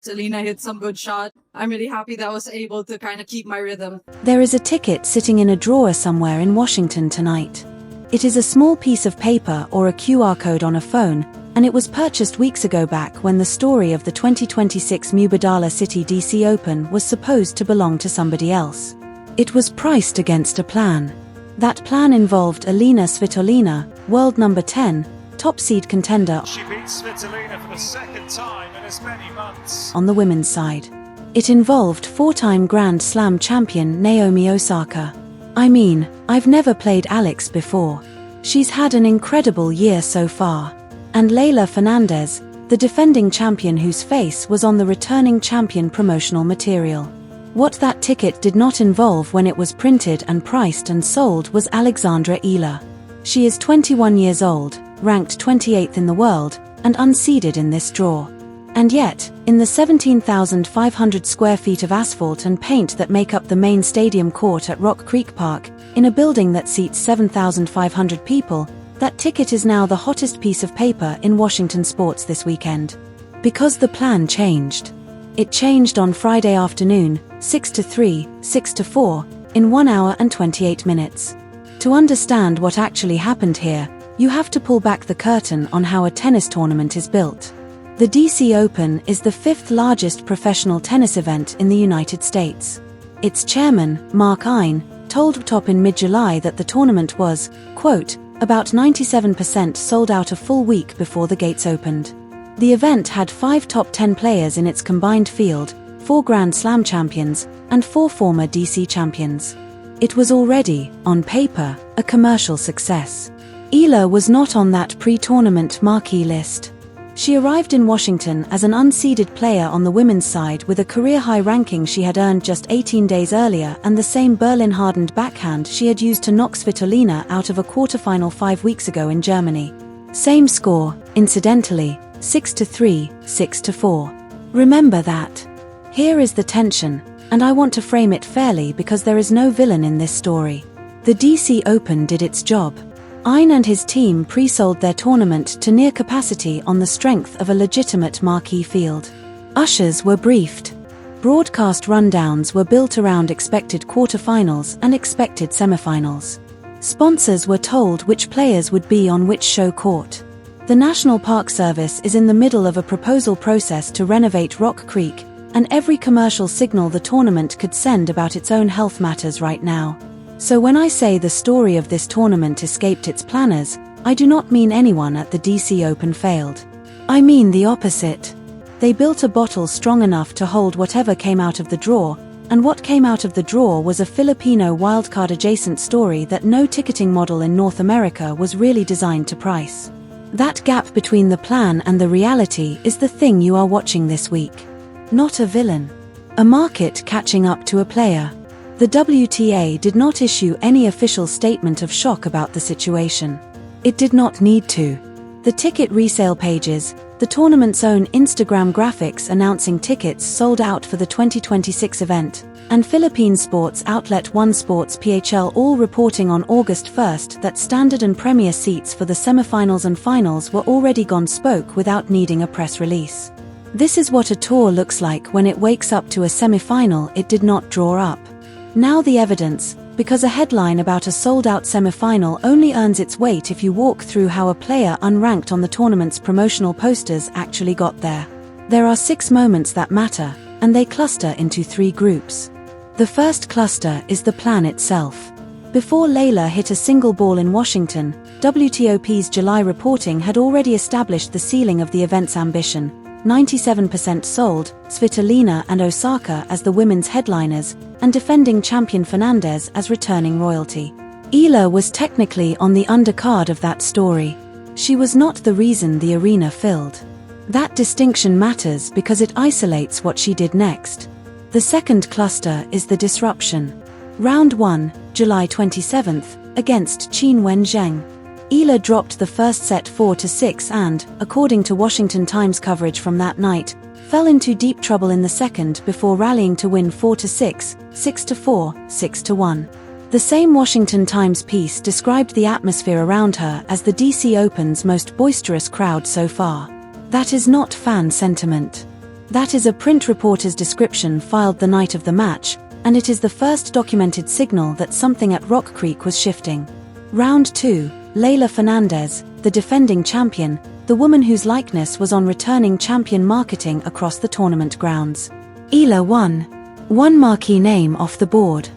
Selena hit some good shot. I'm really happy that I was able to kind of keep my rhythm. There is a ticket sitting in a drawer somewhere in Washington tonight. It is a small piece of paper or a QR code on a phone, and it was purchased weeks ago back when the story of the 2026 Mubadala City DC Open was supposed to belong to somebody else. It was priced against a plan. That plan involved Elina Svitolina, world number 10, top seed contender. She beats Svitolina for the second time in as many months. On the women's side. It involved four-time Grand Slam champion Naomi Osaka. I mean, I've never played Alex before. She's had an incredible year so far. And Leylah Fernandez, the defending champion whose face was on the returning champion promotional material. What that ticket did not involve when it was printed and priced and sold was Alex Eala. She is 21 years old, ranked 28th in the world, and unseeded in this draw. And yet, in the 17,500 square feet of asphalt and paint that make up the main stadium court at Rock Creek Park, in a building that seats 7,500 people, that ticket is now the hottest piece of paper in Washington sports this weekend. Because the plan changed. It changed on Friday afternoon, 6 to 3, 6 to 4, in 1 hour and 28 minutes. To understand what actually happened here, you have to pull back the curtain on how a tennis tournament is built. The DC Open is the fifth largest professional tennis event in the United States. Its chairman, Mark Ein, told Top in mid-July that the tournament was, quote, about 97% sold out a full week before the gates opened. The event had 5 top 10 players in its combined field, 4 Grand Slam champions, and 4 former DC champions. It was already, on paper, a commercial success. Eala was not on that pre-tournament marquee list. She arrived in Washington as an unseeded player on the women's side with a career-high ranking she had earned just 18 days earlier and the same Berlin-hardened backhand she had used to knock Svitolina out of a quarterfinal 5 weeks ago in Germany. Same score, incidentally, 6 to 3, 6 to 4. Remember that. Here is the tension, and I want to frame it fairly because there is no villain in this story. The DC Open did its job. Ein and his team pre-sold their tournament to near capacity on the strength of a legitimate marquee field. Ushers were briefed. Broadcast rundowns were built around expected quarterfinals and expected semifinals. Sponsors were told which players would be on which show court. The National Park Service is in the middle of a proposal process to renovate Rock Creek, and every commercial signal the tournament could send about its own health matters right now. So when I say the story of this tournament escaped its planners, I do not mean anyone at the DC Open failed. I mean the opposite. They built a bottle strong enough to hold whatever came out of the draw, and what came out of the draw was a Filipino wildcard adjacent story that no ticketing model in North America was really designed to price. That gap between the plan and the reality is the thing you are watching this week. Not a villain. A market catching up to a player. The WTA did not issue any official statement of shock about the situation. It did not need to. The ticket resale pages, the tournament's own Instagram graphics announcing tickets sold out for the 2026 event, and Philippine sports outlet One Sports PHL all reporting on August 1st that standard and premier seats for the semifinals and finals were already gone spoke without needing a press release. This is what a tour looks like when it wakes up to a semifinal it did not draw up. Now the evidence, because a headline about a sold-out semifinal only earns its weight if you walk through how a player unranked on the tournament's promotional posters actually got there. There are 6 moments that matter, and they cluster into 3 groups. The first cluster is the plan itself. Before Leylah hit a single ball in Washington, WTOP's July reporting had already established the ceiling of the event's ambition. 97% sold, Svitolina and Osaka as the women's headliners, and defending champion Fernandez as returning royalty. Eala was technically on the undercard of that story. She was not the reason the arena filled. That distinction matters because it isolates what she did next. The second cluster is the disruption. Round 1, July 27th, against Qin Wenzheng. Eala dropped the first set 4-6 and, according to Washington Times coverage from that night, fell into deep trouble in the second before rallying to win 4-6, 6-4, 6-1. The same Washington Times piece described the atmosphere around her as the DC Open's most boisterous crowd so far. That is not fan sentiment. That is a print reporter's description filed the night of the match, and it is the first documented signal that something at Rock Creek was shifting. Round 2, Leylah Fernandez, the defending champion, the woman whose likeness was on returning champion marketing across the tournament grounds. Eala won. One marquee name off the board.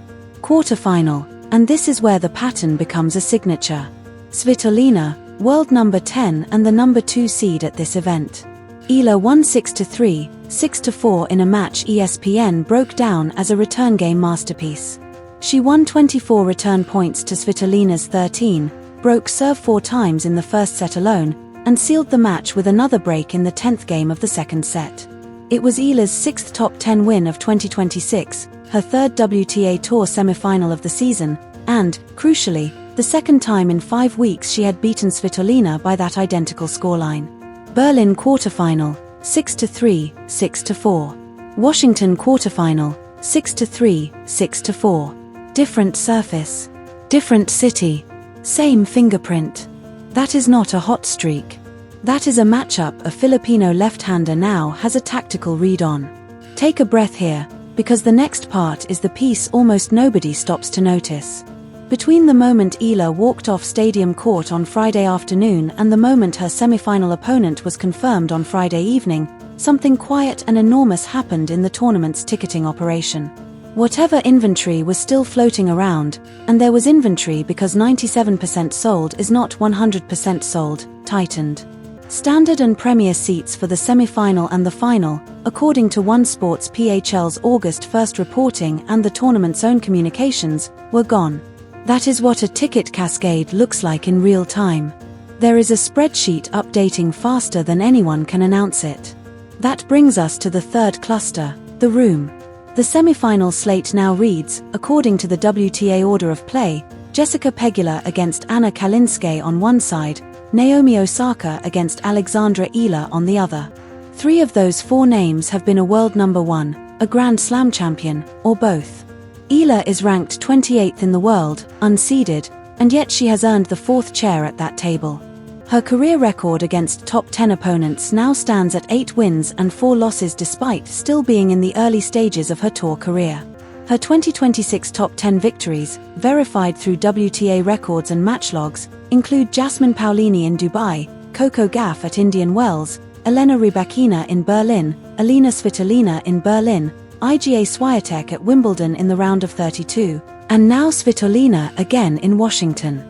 Quarterfinal, and this is where the pattern becomes a signature. Svitolina, world number 10 and the number 2 seed at this event. Eala won 6-3, 6-4 in a match ESPN broke down as a return game masterpiece. She won 24 return points to Svitolina's 13, broke serve 4 times in the first set alone, and sealed the match with another break in the 10th game of the second set. It was Eala's 6th top 10 win of 2026, her 3rd WTA Tour semifinal of the season, and, crucially, the 2nd time in 5 weeks she had beaten Svitolina by that identical scoreline. Berlin quarterfinal, 6-3, 6-4. Washington quarterfinal, 6-3, 6-4. Different surface. Different city. Same fingerprint. That is not a hot streak. That is a matchup a Filipino left-hander now has a tactical read on. Take a breath here, because the next part is the piece almost nobody stops to notice. Between the moment Eala walked off Stadium Court on Friday afternoon and the moment her semi-final opponent was confirmed on Friday evening, something quiet and enormous happened in the tournament's ticketing operation. Whatever inventory was still floating around, and there was inventory because 97% sold is not 100% sold, tightened. Standard and Premier seats for the semi-final and the final, according to One Sports PHL's August 1st reporting and the tournament's own communications, were gone. That is what a ticket cascade looks like in real time. There is a spreadsheet updating faster than anyone can announce it. That brings us to the third cluster, the room. The semi-final slate now reads, according to the WTA order of play, Jessica Pegula against Anna Kalinske on one side, Naomi Osaka against Alexandra Eala on the other. 3 of those 4 names have been a world number 1, a Grand Slam champion, or both. Eala is ranked 28th in the world, unseeded, and yet she has earned the 4th chair at that table. Her career record against top 10 opponents now stands at 8 wins and 4 losses despite still being in the early stages of her tour career. Her 2026 top 10 victories, verified through WTA records and match logs, include Jasmine Paolini in Dubai, Coco Gauff at Indian Wells, Elena Rybakina in Berlin, Alina Svitolina in Berlin, Iga Swiatek at Wimbledon in the round of 32, and now Svitolina again in Washington.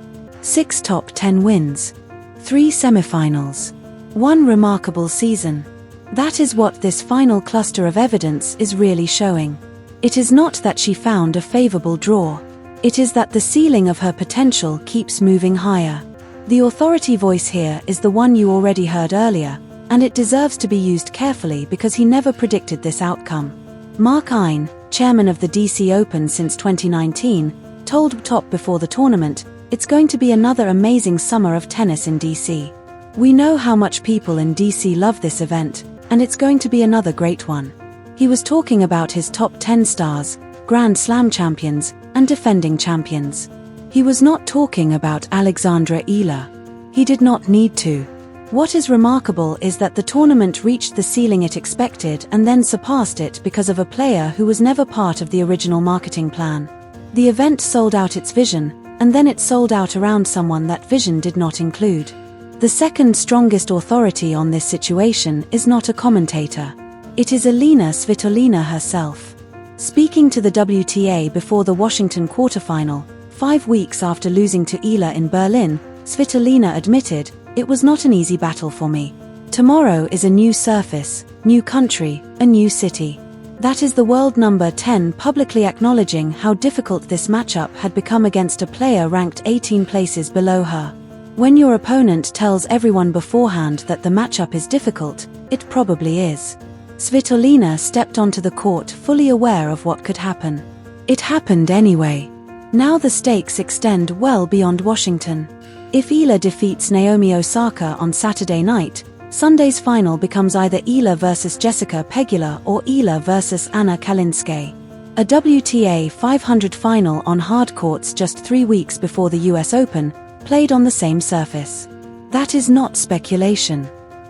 6 top 10 wins. 3 semifinals. 1 remarkable season. That is what this final cluster of evidence is really showing. It is not that she found a favorable draw. It is that the ceiling of her potential keeps moving higher. The authority voice here is the one you already heard earlier, and it deserves to be used carefully because he never predicted this outcome. Mark Ine, chairman of the DC Open since 2019, told Top before the tournament, "It's going to be another amazing summer of tennis in DC. We know how much people in DC love this event, and it's going to be another great one." He was talking about his top 10 stars, Grand Slam champions, and defending champions. He was not talking about Alexandra Eala. He did not need to. What is remarkable is that the tournament reached the ceiling it expected and then surpassed it because of a player who was never part of the original marketing plan. The event sold out its vision, and then it sold out around someone that vision did not include. The second strongest authority on this situation is not a commentator. It is Alina Svitolina herself. Speaking to the WTA before the Washington quarterfinal, 5 weeks after losing to Eala in Berlin, Svitolina admitted, "It was not an easy battle for me. Tomorrow is a new surface, new country, a new city." That is the world number 10 publicly acknowledging how difficult this matchup had become against a player ranked 18 places below her. When your opponent tells everyone beforehand that the matchup is difficult, it probably is. Svitolina stepped onto the court fully aware of what could happen. It happened anyway. Now the stakes extend well beyond Washington. If Eala defeats Naomi Osaka on Saturday night, Sunday's final becomes either Eala versus Jessica Pegula or Eala versus Anna Kalinske. A WTA 500 final on hard courts just 3 weeks before the US Open, played on the same surface. That is not speculation.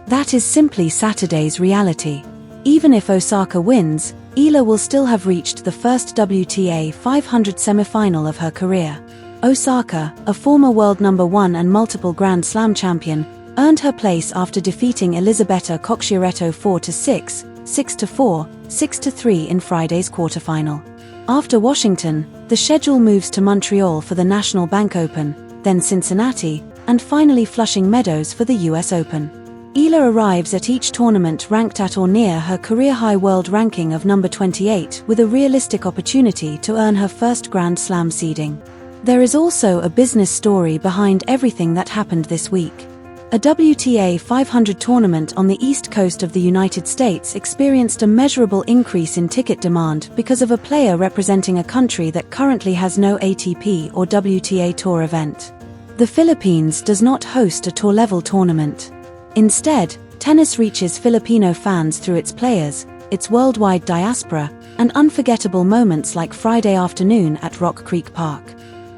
That is simply Saturday's reality. Even if Osaka wins, Eala will still have reached the first WTA 500 semifinal of her career. Osaka, a former world number 1 and multiple Grand Slam champion, earned her place after defeating Elisabetta Cocchiaretto 4-6, 6-4, 6-3 in Friday's quarterfinal. After Washington, the schedule moves to Montreal for the National Bank Open, then Cincinnati, and finally Flushing Meadows for the US Open. Eala arrives at each tournament ranked at or near her career-high world ranking of number 28 with a realistic opportunity to earn her first Grand Slam seeding. There is also a business story behind everything that happened this week. A WTA 500 tournament on the east coast of the United States experienced a measurable increase in ticket demand because of a player representing a country that currently has no ATP or WTA Tour event. The Philippines does not host a tour-level tournament. Instead, tennis reaches Filipino fans through its players, its worldwide diaspora, and unforgettable moments like Friday afternoon at Rock Creek Park.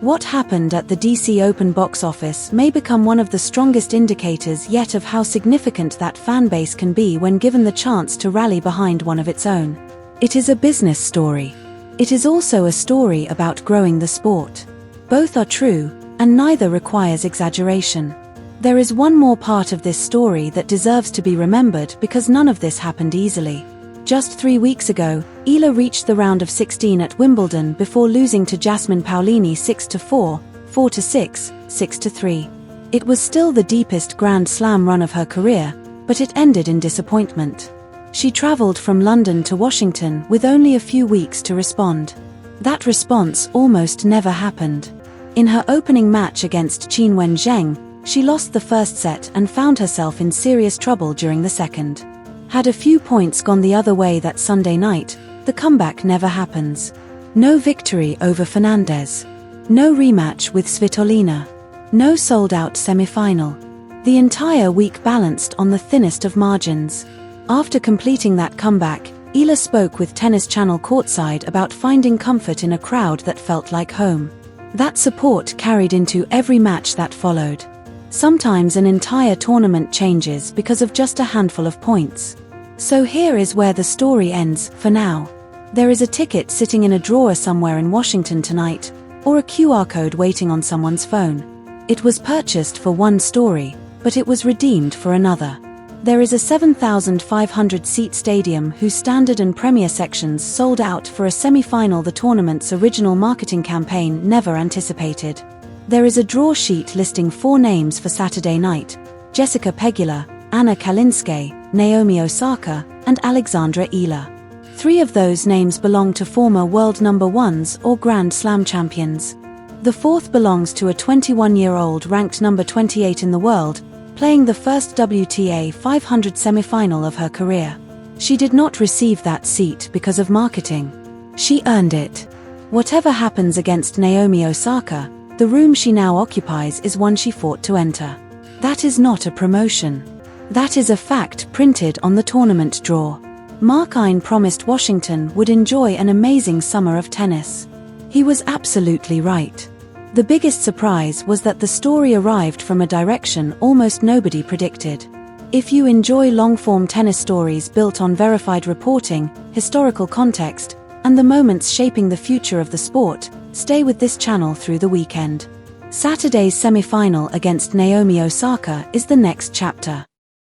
What happened at the DC Open box office may become one of the strongest indicators yet of how significant that fan base can be when given the chance to rally behind one of its own. It is a business story. It is also a story about growing the sport. Both are true, and neither requires exaggeration. There is one more part of this story that deserves to be remembered because none of this happened easily. Just 3 weeks ago, Eala reached the round of 16 at Wimbledon before losing to Jasmine Paolini 6-4, 4-6, 6-3. It was still the deepest Grand Slam run of her career, but it ended in disappointment. She traveled from London to Washington with only a few weeks to respond. That response almost never happened. In her opening match against Qinwen Zheng, she lost the first set and found herself in serious trouble during the second. Had a few points gone the other way that Sunday night, the comeback never happens. No victory over Fernandez. No rematch with Svitolina. No sold-out semi-final. The entire week balanced on the thinnest of margins. After completing that comeback, Eala spoke with Tennis Channel courtside about finding comfort in a crowd that felt like home. That support carried into every match that followed. Sometimes an entire tournament changes because of just a handful of points. So here is where the story ends, for now. There is a ticket sitting in a drawer somewhere in Washington tonight, or a QR code waiting on someone's phone. It was purchased for one story, but it was redeemed for another. There is a 7,500-seat stadium whose standard and premier sections sold out for a semi-final the tournament's original marketing campaign never anticipated. There is a draw sheet listing 4 names for Saturday night: Jessica Pegula, Anna Kalinske, Naomi Osaka, and Alexandra Eala. 3 of those names belong to former world number 1s or Grand Slam champions. The 4th belongs to a 21-year-old ranked number 28 in the world, playing the first WTA 500 semi-final of her career. She did not receive that seat because of marketing. She earned it. Whatever happens against Naomi Osaka, the room she now occupies is one she fought to enter. That is not a promotion. That is a fact printed on the tournament draw. Markine promised Washington would enjoy an amazing summer of tennis. He was absolutely right. The biggest surprise was that the story arrived from a direction almost nobody predicted. If you enjoy long-form tennis stories built on verified reporting, historical context, and the moments shaping the future of the sport, stay with this channel through the weekend. Saturday's semi-final against Naomi Osaka is the next chapter.